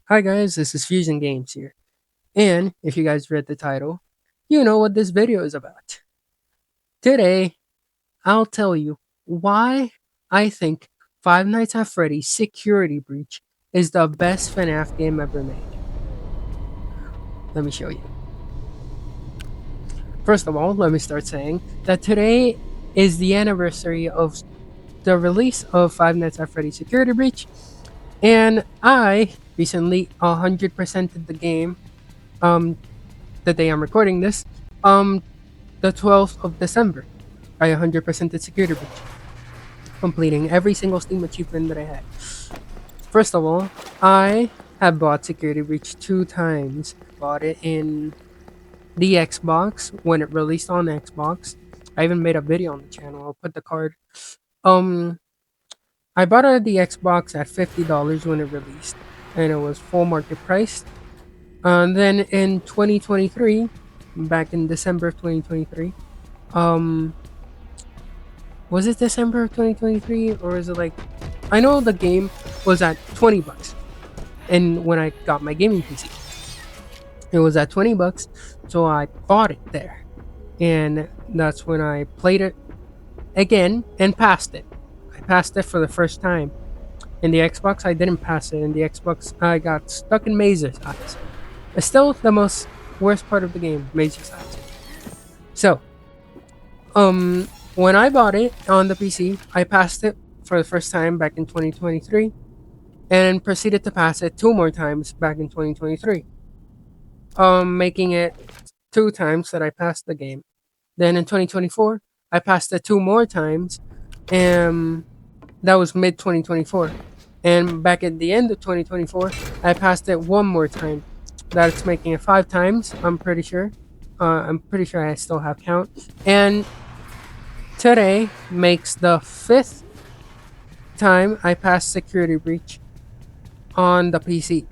Hi guys, this is Fusion Games here. And if you guys read the title, you know what this video is about. Today, I'll tell you why I think Five Nights at Freddy's Security Breach is the best FNAF game ever made. Let me show you. First of all, let me start saying that today is the anniversary of the release of Five Nights at Freddy's Security Breach, and I recently 100%ed the game um the day I'm recording this. Um the 12th of December. I 100%ed Security Breach, completing every single Steam achievement that I had. First of all, I have bought Security Breach 2 times. Bought it in the Xbox when it released on Xbox. I even made a video on the channel. I'll put the card. Um, I bought it at the Xbox at $50 when it released, and it was full market price. And then in 2023, back in December of 2023, um, was it December of 2023 or is it like I know the game was at 20 bucks and when I got my gaming PC it was at 20 bucks, so I bought it there, and that's when I played it again and passed it. I passed it for the first time. In the Xbox I didn't pass it. In the Xbox I got stuck in mazes eyes. It's still the most worst part of the game, mazes eyes. So when I bought it on the PC, I passed it for the first time back in 2023 and proceeded to pass it 2 more times back in 2023. Making it 2 times that I passed the game. Then in 2024, I passed it 2 more times, and that was mid 2024. And back at the end of 2024, I passed it 1 more time. That's making it 5 times. I'm pretty sure. I'm pretty sure I still have count. And today makes the 5th time I passed Security Breach on the PC.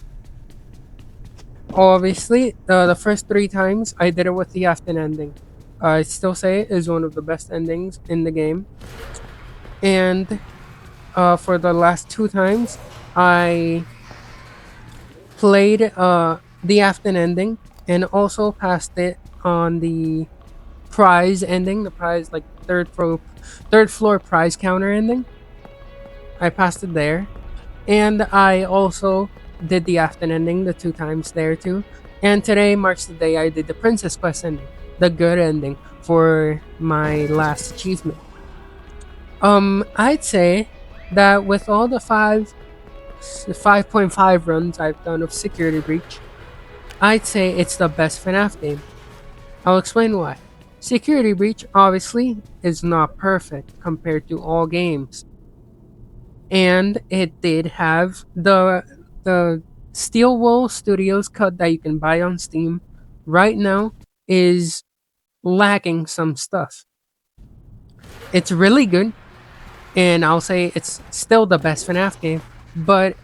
Obviously, the first 3 times I did it with the Afton ending. I still say it is one of the best endings in the game. And for the last 2 times, I played the Afton ending and also passed it on the prize ending, the prize like third floor prize counter ending. I passed it there, and I also did the Afton ending the 2 times there too. And today marks the day I did the Princess Quest ending, the good ending for my last achievement. I'd say that with all the 5.5 runs I've done of Security Breach, I'd say it's the best FNAF game. I'll explain why. Security Breach obviously is not perfect compared to all games, and it did have the Steel Wool Studios cut that you can buy on Steam right now is lacking some stuff. It's really good, and I'll say it's still the best FNAF game. But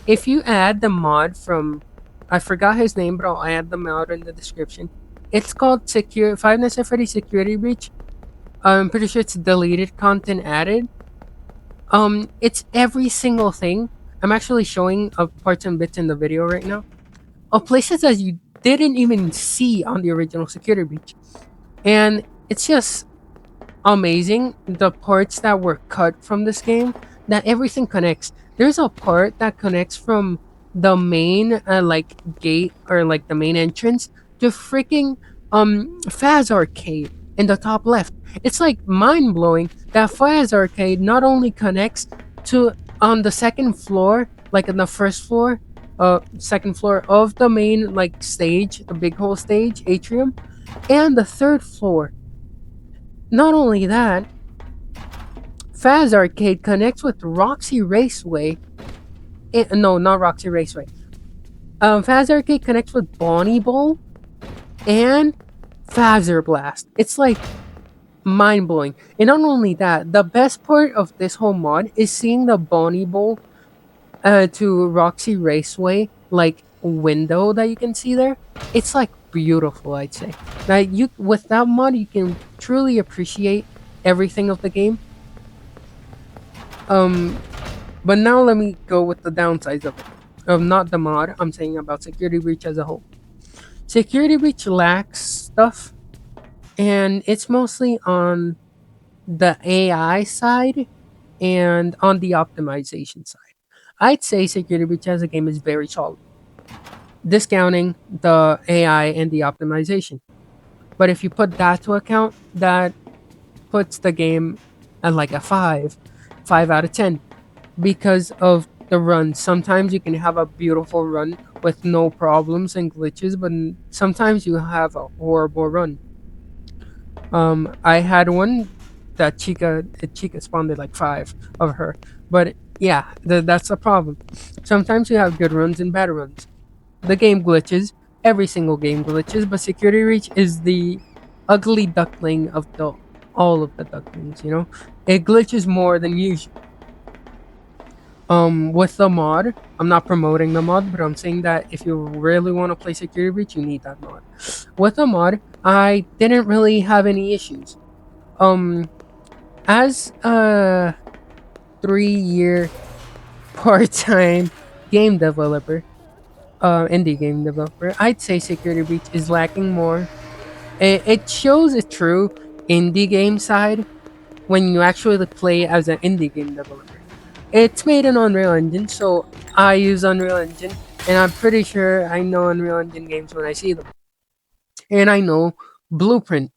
if you add the mod from, I forgot his name, but I'll add the mod in the description. It's called Five Nights at Freddy's Security Breach. I'm pretty sure it's deleted content added. It's every single thing. I'm actually showing parts and bits in the video right now of places that you didn't even see on the original Security Breach, and it's just amazing the parts that were cut from this game. That everything connects. There's a part that connects from the main like gate or like the main entrance to freaking Faz Arcade in the top left. It's like mind blowing that Faz Arcade not only connects to on the second floor, like in the first floor, second floor of the main like stage, the big hole stage atrium, and the third floor. Not only that, Faz Arcade connects with Roxy Raceway. No, not Roxy Raceway. Faz Arcade connects with Bonnie Bowl and Fazer Blast. It's like mind blowing. And not only that, the best part of this whole mod is seeing the Bonnie Bowl to Roxy Raceway like window that you can see there. It's like beautiful, I'd say. Now you with that mod you can truly appreciate everything of the game. But now let me go with the downsides of it. not the mod. I'm saying about Security Breach as a whole. Security Breach lacks stuff, and it's mostly on the AI side and on the optimization side. I'd say Security Breach as a game is very solid, discounting the AI and the optimization. But if you put that to account, that puts the game at like a 5 out of 10, because of the run. Sometimes you can have a beautiful run with no problems and glitches, but sometimes you have a horrible run. I had one that Chica spawned like 5 of her, but yeah, that's a problem. Sometimes you have good runs and bad runs. The game glitches. Every single game glitches, but Security Reach is the ugly duckling of the all of the ducklings. It glitches more than usual. With the mod, I'm not promoting the mod, but I'm saying that if you really want to play Security Breach, you need that mod. With the mod, I didn't really have any issues. Um, as a 3-year part-time game developer, indie game developer, I'd say Security Breach is lacking more. It shows a true indie game side when you actually play as an indie game developer. It's made in Unreal Engine, so I use Unreal Engine, and I'm pretty sure I know Unreal Engine games when I see them. And I know Blueprint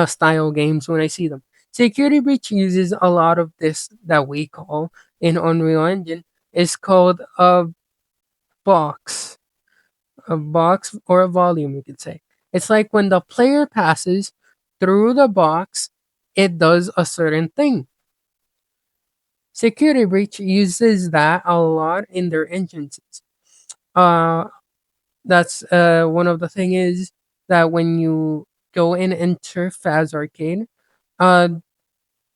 style games when I see them. Security Breach uses a lot of this that we call in Unreal Engine. It's called box, a box or a volume, you could say. It's like when the player passes through the box, it does a certain thing. Security Breach uses that a lot in their entrances. Uh, that's one of the thing is that when you go and enter Faz Arcade, uh,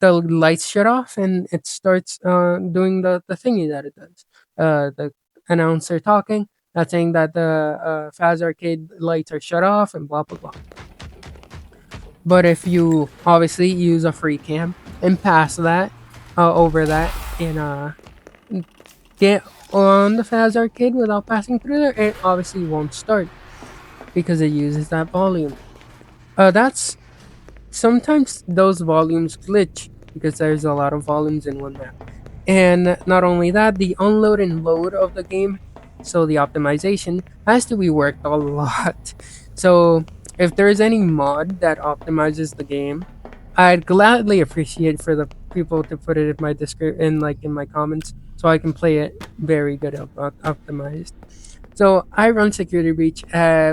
the lights shut off and it starts doing the thingy that it does. The announcer talking, that's saying that the Faz Arcade lights are shut off and blah blah blah. But if you obviously use a free cam and pass that over that and get on the Faz Arcade without passing through there, it obviously won't start because it uses that volume. That's sometimes those volumes glitch because there's a lot of volumes in one map. And not only that, the unload and load of the game, so the optimization, has to be worked a lot. So if there's any mod that optimizes the game, I'd gladly appreciate for the people to put it in my description, like in my comments, so I can play it very good optimized. So I run Security Breach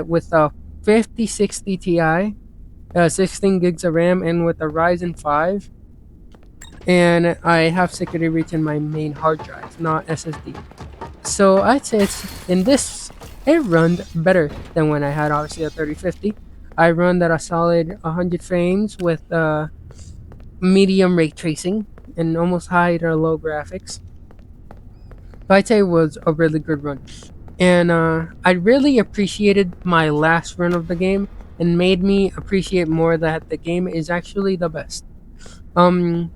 with a 5060 Ti, 16 gigs of RAM, and with a Ryzen 5. And I have Security Breach in my main hard drive, not SSD. So I'd say it runs better than when I had obviously a 3050. I run at a solid 100 frames with medium ray tracing and almost high to low graphics. But I'd say it was a really good run. And I really appreciated my last run of the game and made me appreciate more that the game is actually the best. Um,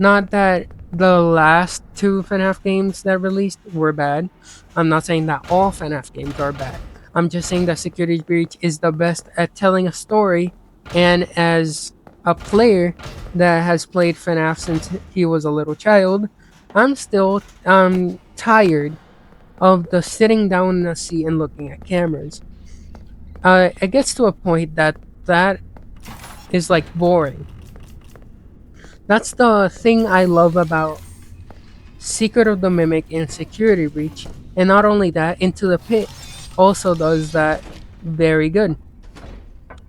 Not that the last 2 FNAF games that released were bad. I'm not saying that all FNAF games are bad. I'm just saying that Security Breach is the best at telling a story, and as a player that has played FNAF since he was a little child, I'm still tired of the sitting down in a seat and looking at cameras. It gets to a point that is like boring. That's the thing I love about Secret of the Mimic and Security Breach. And not only that, Into the Pit also does that very good.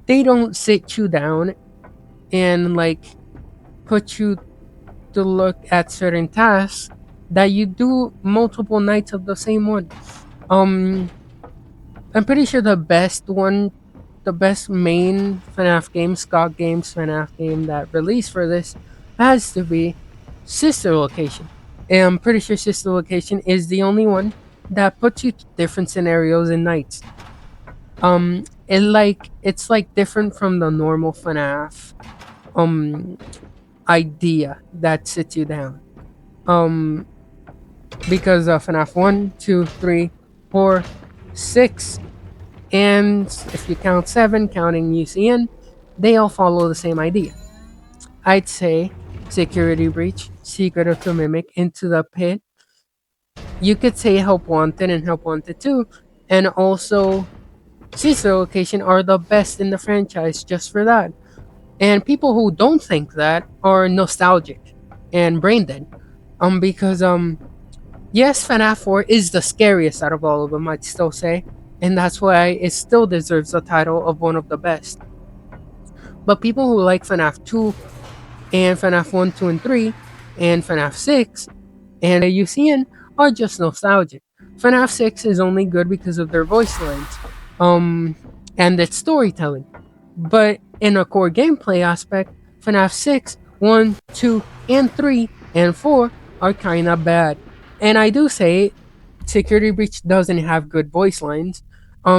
They don't sit you down and like put you to look at certain tasks that you do multiple nights of the same one. Um I'm pretty sure the best main FNAF game, Scott Games FNAF game that released for this has to be Sister Location. And I'm pretty sure Sister Location is the only one that puts you to different scenarios and nights. It's like different from the normal FNAF um idea that sits you down. Um because FNAF 1, 2, 3, 4, 6, and if you count 7, counting UCN, they all follow the same idea. I'd say Security Breach, Secret of the Mimic, Into the Pit. You could say Help Wanted and Help Wanted 2, and also Sister Location are the best in the franchise just for that. And people who don't think that are nostalgic and brain dead. Because yes, FNAF 4 is the scariest out of all of them, I'd still say, and that's why it still deserves the title of one of the best. But people who like FNAF 2 and FNAF 1, 2, and 3 and FNAF 6 and UCN are just nostalgic. FNAF 6 is only good because of their voice lines, and its storytelling. But in a core gameplay aspect, FNAF 6, 1, 2, and 3, and 4 are kinda bad. And I do say Security Breach doesn't have good voice lines.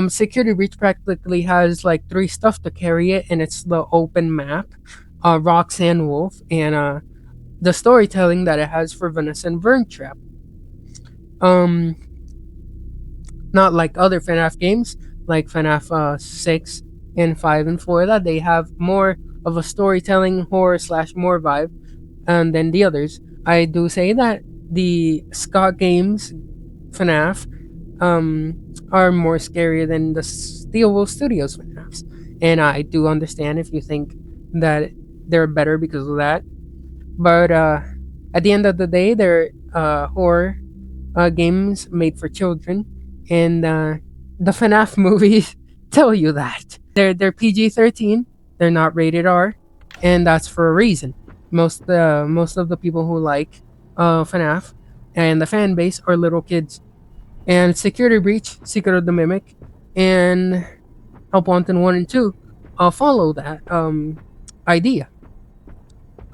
Security Breach practically has like 3 stuff to carry it, and it's the open map, Roxanne Wolf, and the storytelling that it has for Vanessa and Verntrap. Um, Not like other FNAF games, like FNAF 6 and 5 and 4, that they have more of a storytelling horror slash more vibe than the others. I do say that the Scott Games FNAF are more scarier than the Steelwool Studios FNAFs. And I do understand if you think that they're better because of that. But at the end of the day, they're horror games made for children, and the FNAF movies tell you that they're PG-13. They're not rated R, and that's for a reason. Most of the people who like FNAF and the fan base are little kids. And Security Breach, Secret of the Mimic, and Help Wanted 1 and 2 follow that idea.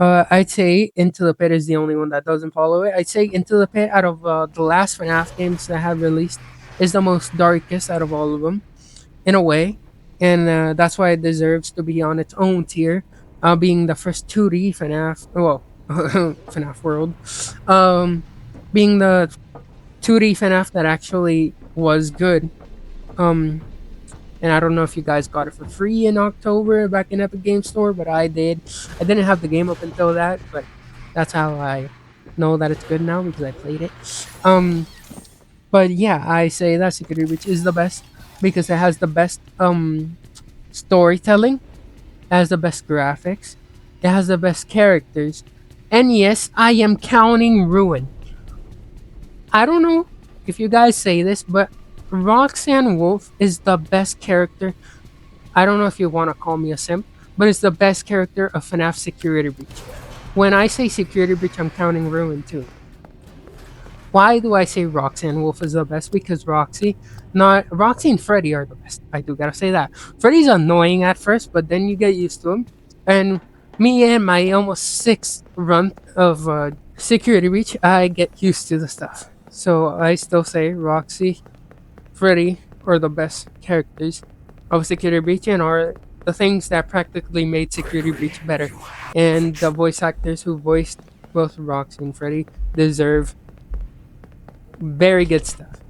I'd say Into the Pit is the only one that doesn't follow it. I'd say Into the Pit, out of the last FNAF games that have released, is the most darkest out of all of them, in a way. And that's why it deserves to be on its own tier, being the first 2D FNAF, well, FNAF World, being the 2D FNAF that actually was good. Um, and I don't know if you guys got it for free in October back in Epic Game Store, but I did. I didn't have the game up until that, but that's how I know that it's good now because I played it. But yeah, I say that Security Breach is the best because it has the best storytelling, it has the best graphics, it has the best characters, and yes, I am counting Ruin. I don't know if you guys say this, but Roxanne Wolf is the best character. I don't know if you want to call me a simp, but it's the best character of FNAF Security Breach. When I say Security Breach, I'm counting Ruin too. Why do I say Roxanne Wolf is the best? Because Roxy and Freddy are the best. I do gotta say that. Freddy's annoying at first, but then you get used to him. And me and my almost 6th run of Security Breach, I get used to the stuff. So I still say Roxy, Freddy are the best characters of Security Breach and are the things that practically made Security Breach better. And the voice actors who voiced both Roxy and Freddy deserve very good stuff.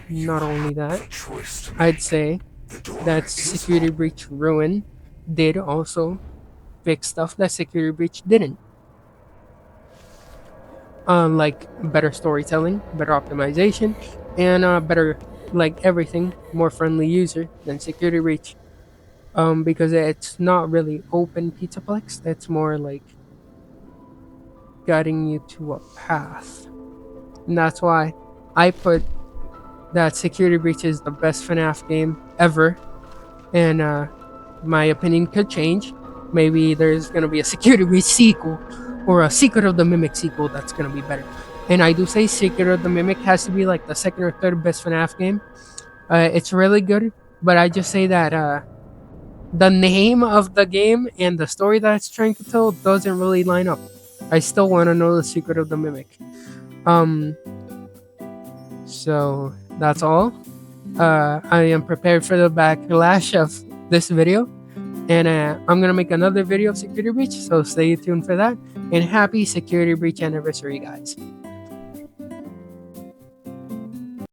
Not only that, I'd say that Security Breach Ruin did also fix stuff that Security Breach didn't. Like better storytelling, better optimization, and better, like everything, more friendly user than Security Breach. Because it's not really open Pizzaplex, it's more like guiding you to a path. And that's why I put that Security Breach is the best FNAF game ever. And my opinion could change. Maybe there's gonna be a Security Breach sequel or a Secret of the Mimic sequel that's gonna be better. And I do say Secret of the Mimic has to be like the second or third best FNAF game. It's really good, but I just say that the name of the game and the story that it's trying to tell doesn't really line up. I still want to know the Secret of the Mimic. So that's all. I am prepared for the backlash of this video, and I'm gonna make another video of Security Breach, so stay tuned for that. And happy security breach anniversary, guys.